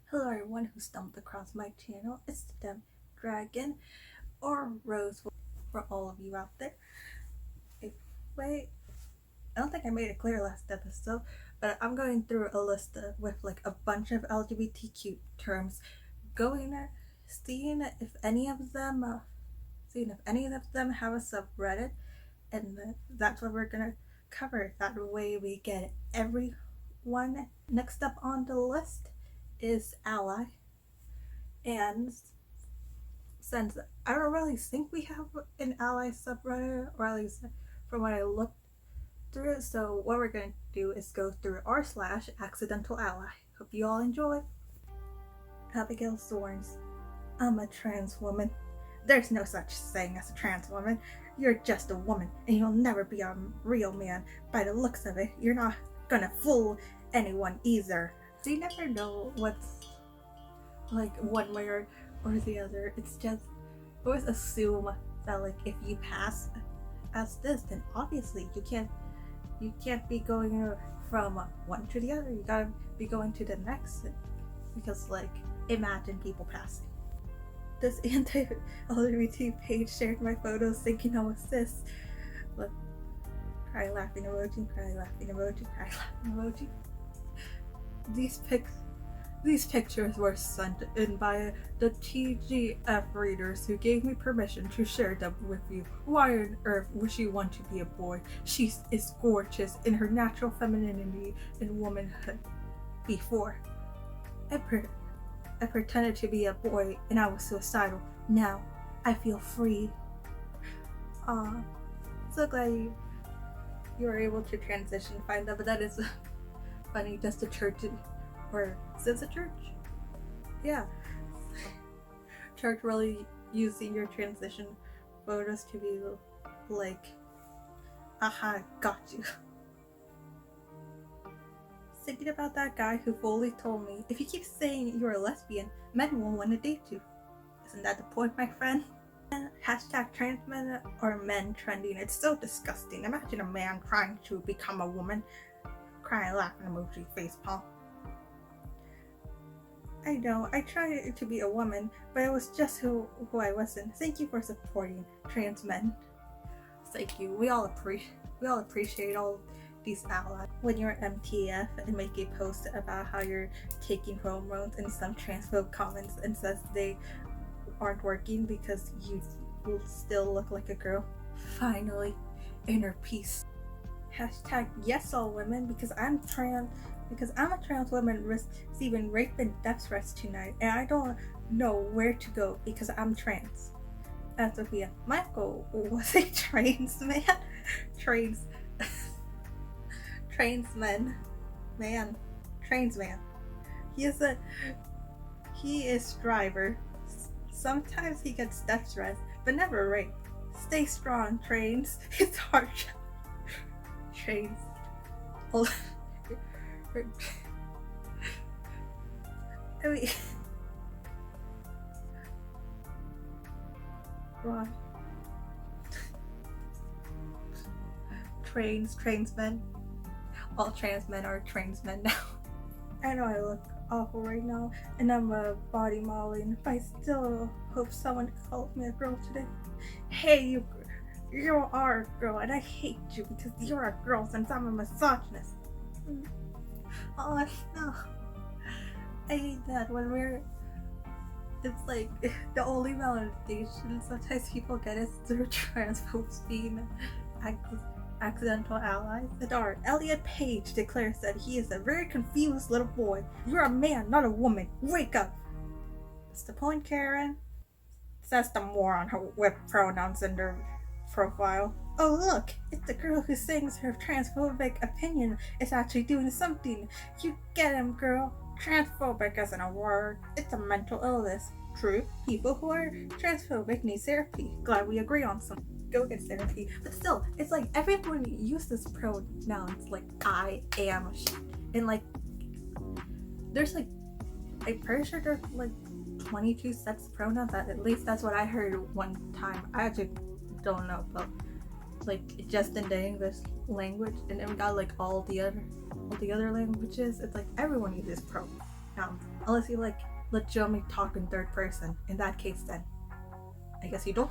Hello everyone who stumbled across my channel. It's the Dem Dragon or Rose for all of you out there. Wait, I don't think I made it clear last episode, but I'm going through a list with like a bunch of LGBTQ terms, seeing if any of them have a subreddit, and that's what we're gonna cover. That way we get everyone. Next up on the list is ally, and since I don't really think we have an ally subreddit, or at least from what I looked through it, so what we're going to do is go through r/AccidentalAlly. Hope you all enjoy. Abigail Thorns. I'm a trans woman. There's no such thing as a trans woman. You're just a woman, and you'll never be a real man. By the looks of it, you're not gonna fool anyone either. So you never know what's like one way or the other. It's just always assume that like if you pass as this, then obviously you can't be going from one to the other. You gotta be going to the next, because like imagine people passing. This anti-LGBT page shared my photos thinking I was cis. Look, cry laughing emoji, cry laughing emoji, cry laughing emoji. These pictures were sent in by the TGF readers who gave me permission to share them with you. Why on earth would she want to be a boy? She is gorgeous in her natural femininity and womanhood. Before, I pretended to be a boy and I was suicidal. Now, I feel free. So glad you were able to transition, find that, but that is funny. Just a church, or since a church? Yeah. Church really using your transition photos to be like, aha, got you. Thinking about that guy who fully told me, if you keep saying you're a lesbian, men will want to date you. Isn't that the point, my friend? Hashtag trans men or men trending. It's so disgusting. Imagine a man trying to become a woman. Crying, laughing emoji, facepalm. I know, I tried to be a woman, but it was just who I wasn't. Thank you for supporting trans men. Thank you. We all appreciate all these allies. When you're MTF and make a post about how you're taking hormones, and some transphobe comments and says they aren't working because you will still look like a girl. Finally, inner peace. Hashtag yes all women, because I'm a trans woman receiving rape and death threats tonight, and I don't know where to go because I'm trans. Sophia, Michael was a trans man. Trans man. He is driver. Sometimes he gets death threats, but never rape. Stay strong, trains. It's hard. Trains. I mean, wrong. Trans men. All trans men are trans men now. I know I look awful right now, and I'm body modeling, but I still hope someone calls me a girl today. Hey, you are a girl, and I hate you because you're a girl since I'm a misogynist. Oh no, I hate that when it's like the only validation sometimes people get is through transphobes being accidental allies. Adar Elliot Page declares that he is a very confused little boy. You're a man, not a woman. Wake up. What's the point, Karen? Says the moron with pronouns in their profile. Oh look, it's the girl who sings her transphobic opinion is actually doing something. You get him, girl. Transphobic isn't a word. It's a mental illness. True, people who are transphobic need therapy. Glad we agree on some. Go get therapy. But still, it's like everyone uses pronouns like I am, and like there's like, I'm pretty sure there's like 22 sets of pronouns. At least that's what I heard one time. I actually don't know, but like just in the English language, and then we got like all the other languages. It's like everyone uses pronouns. Unless you like legitimately talk in third person. In that case, then I guess you don't.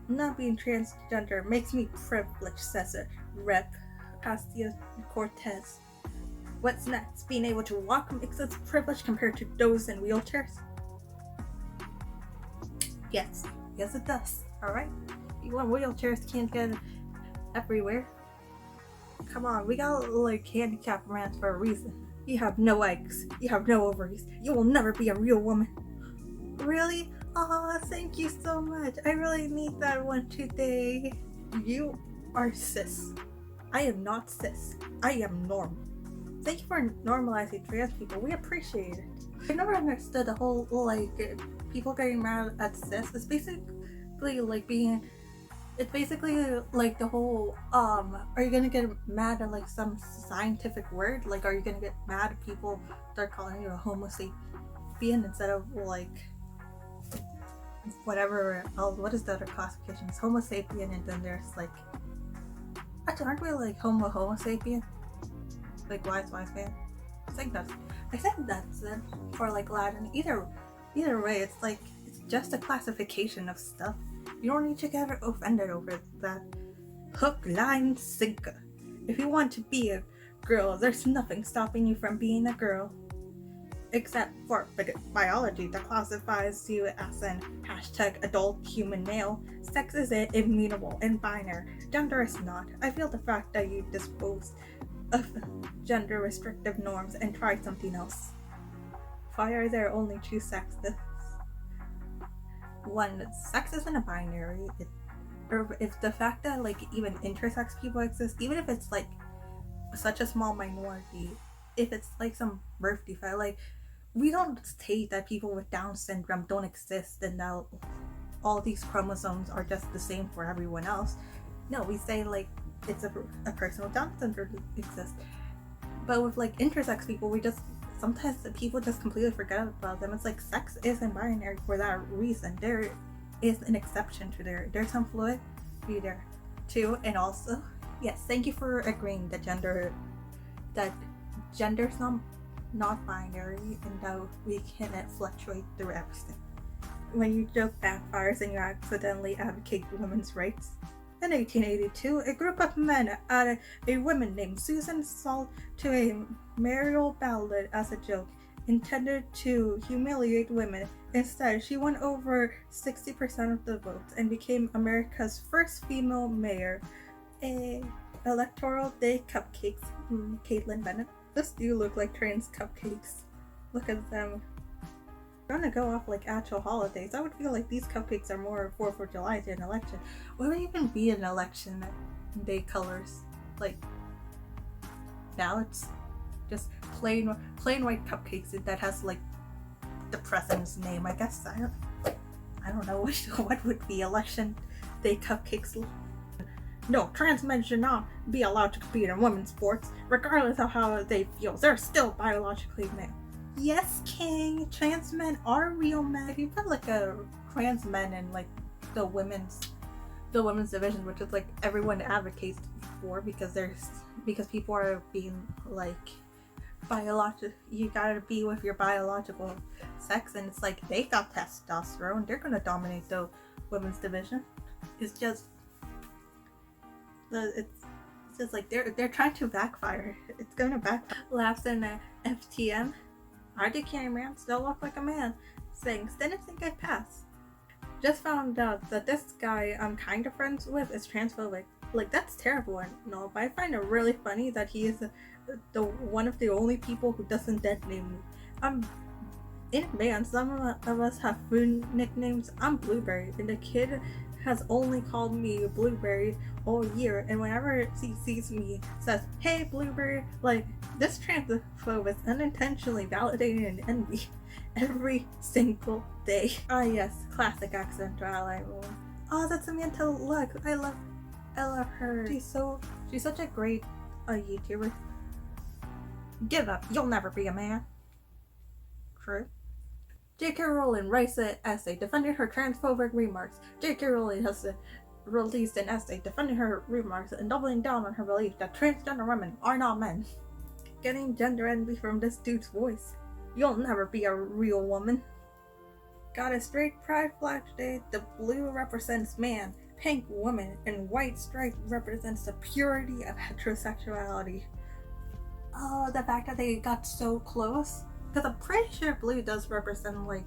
Not being transgender makes me privileged, says a Rep. Castia Cortez. What's next? Being able to walk makes us privileged compared to those in wheelchairs? Yes it does. Alright? People in wheelchairs can't get everywhere. Come on, we got like handicapped rants for a reason. You have no eggs. You have no ovaries. You will never be a real woman. Really? Aw, thank you so much. I really need that one today. You are cis. I am not cis. I am normal. Thank you for normalizing trans people. We appreciate it. I never understood the whole like people getting mad at cis. It's basically like being. It's basically like the whole are you gonna get mad at like some scientific word? Like, are you gonna get mad at people start calling you a homo sapien instead of like whatever else? What is the other classification? It's homo sapien, and then there's like, actually, aren't we like homo sapien? Like wise man? I think that's it for like Latin. Either way, it's like it's just a classification of stuff. You don't need to get offended over that. Hook, line, sinker. If you want to be a girl, there's nothing stopping you from being a girl. Except for biology that classifies you as an #adult human male. Sex is immutable and binary. Gender is not. I feel the fact that you dispose of gender restrictive norms and try something else. Why are there only two sexes? One, sex isn't a binary. Or if the fact that like even intersex people exist, even if it's like such a small minority, if it's like some birth defect, like we don't state that people with Down syndrome don't exist and now all these chromosomes are just the same for everyone else. No, we say like it's a person with Down syndrome exists. But with like intersex people, sometimes the people just completely forget about them. It's like sex isn't binary for that reason. There is an exception to there's some fluidity there too. And also, yes, thank you for agreeing that gender's not binary and that we can fluctuate through everything. When your joke backfires and you accidentally advocate women's rights. In 1882, a group of men added a woman named Susan Salt to a mayoral ballot as a joke, intended to humiliate women. Instead, she won over 60% of the votes and became America's first female mayor. Electoral Day cupcakes. Caitlin Bennett. Those do look like trans cupcakes. Look at them. I'm gonna go off like actual holidays. I would feel like these cupcakes are more 4th of July than an election. What would even be an election day colors? Like now it's just plain white cupcakes that has like the president's name. I guess I don't know what would be election day cupcakes. No, trans men should not be allowed to compete in women's sports, regardless of how they feel. They're still biologically male. Yes, King. Trans men are real men. If you put like a trans men in like the women's division, which is like everyone advocates for, because people are being like biological. You gotta be with your biological sex, and it's like they got testosterone. They're gonna dominate the women's division. It's just like they're trying to backfire. It's gonna backfire. Laughs in FTM. I can't man, still look like a man. Thanks, didn't think I'd pass. Just found out that this guy I'm kind of friends with is transphobic. Like, that's terrible and no, but I find it really funny that he is the one of the only people who doesn't dead name me. In advance, some of us have food nicknames. I'm Blueberry, and the kid has only called me Blueberry all year, and whenever he sees me, says, "Hey Blueberry." Like, this transphobe is unintentionally validating and envy every single day. Ah yes, classic AccidentalAlly. Oh, that's Samantha. Look, I love her. She's such a great YouTuber. Give up, you'll never be a man. True. J.K. Rowling writes an essay defending her transphobic remarks. J.K. Rowling has released an essay defending her remarks and doubling down on her belief that transgender women are not men. Getting gender envy from this dude's voice. You'll never be a real woman. Got a straight pride flag today. The blue represents man, pink woman, and white stripe represents the purity of heterosexuality. Oh, the fact that they got so close. Because I'm pretty sure blue does represent, like,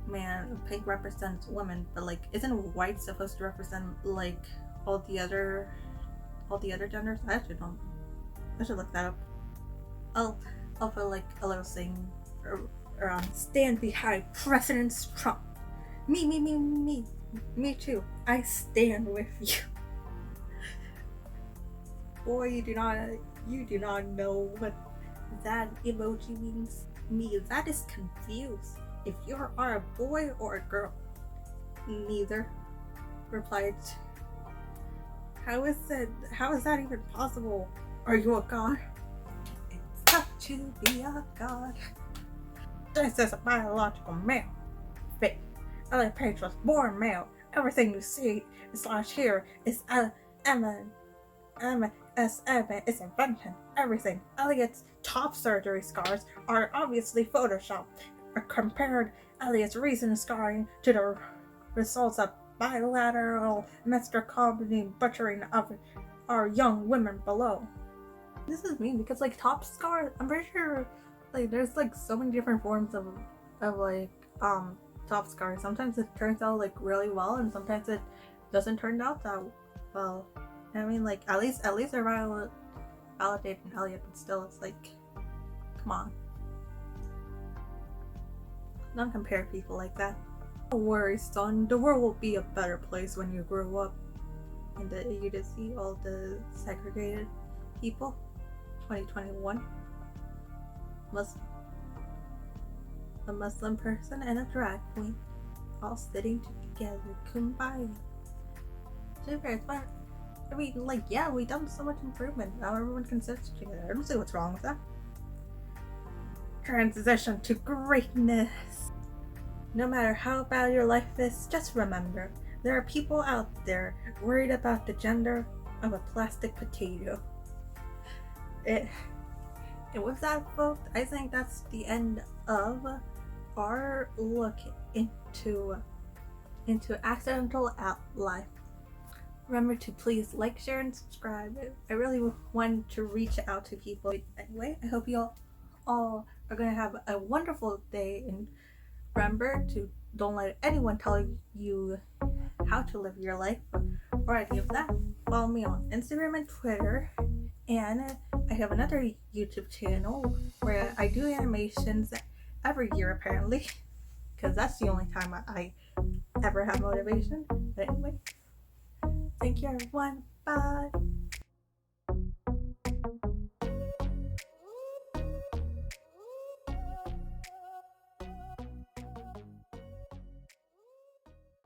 man, pink represents women, but, like, isn't white supposed to represent, like, all the other genders? I actually don't. I should look that up. I'll put, like, a little thing around. Stand behind President Trump. Me too. I stand with you. Boy, you do not know what that emoji means. Me, that is confused. If you are a boy or a girl. Neither. Replied. How is that even possible? Are you a god? It's tough to be a god. This is a biological male. Fake. Elliot Page was born male. Everything you see / hear is is invention. Everything. Elliot's top surgery scars are obviously photoshopped. Compared Elliot's recent scarring to the results of bilateral mastectomy butchering of our young women below. This is mean because, like, top scars, I'm pretty sure, like, there's, like, so many different forms of like top scars. Sometimes it turns out, like, really well, and sometimes it doesn't turn out that well. I mean, like, at least they're validating Elliot, but still, it's like, come on. Don't compare people like that. Don't worry, son. The world will be a better place when you grow up. And you just see all the segregated people. 2021. A Muslim person and a drag queen, all sitting together, kumbaya. To be fair, it's fun. I mean, like, yeah, we've done so much improvement. Now everyone can sit together. I don't see what's wrong with that. Transition to greatness. No matter how bad your life is, just remember, there are people out there worried about the gender of a plastic potato. And with that, folks, I think that's the end of our look into AccidentalAlly. Remember to please like, share, and subscribe. I really want to reach out to people. Anyway, I hope you all are going to have a wonderful day, and remember to don't let anyone tell you how to live your life or any of that. Follow me on Instagram and Twitter, and I have another YouTube channel where I do animations every year apparently, because that's the only time I ever have motivation. But anyway, thank you everyone. Bye.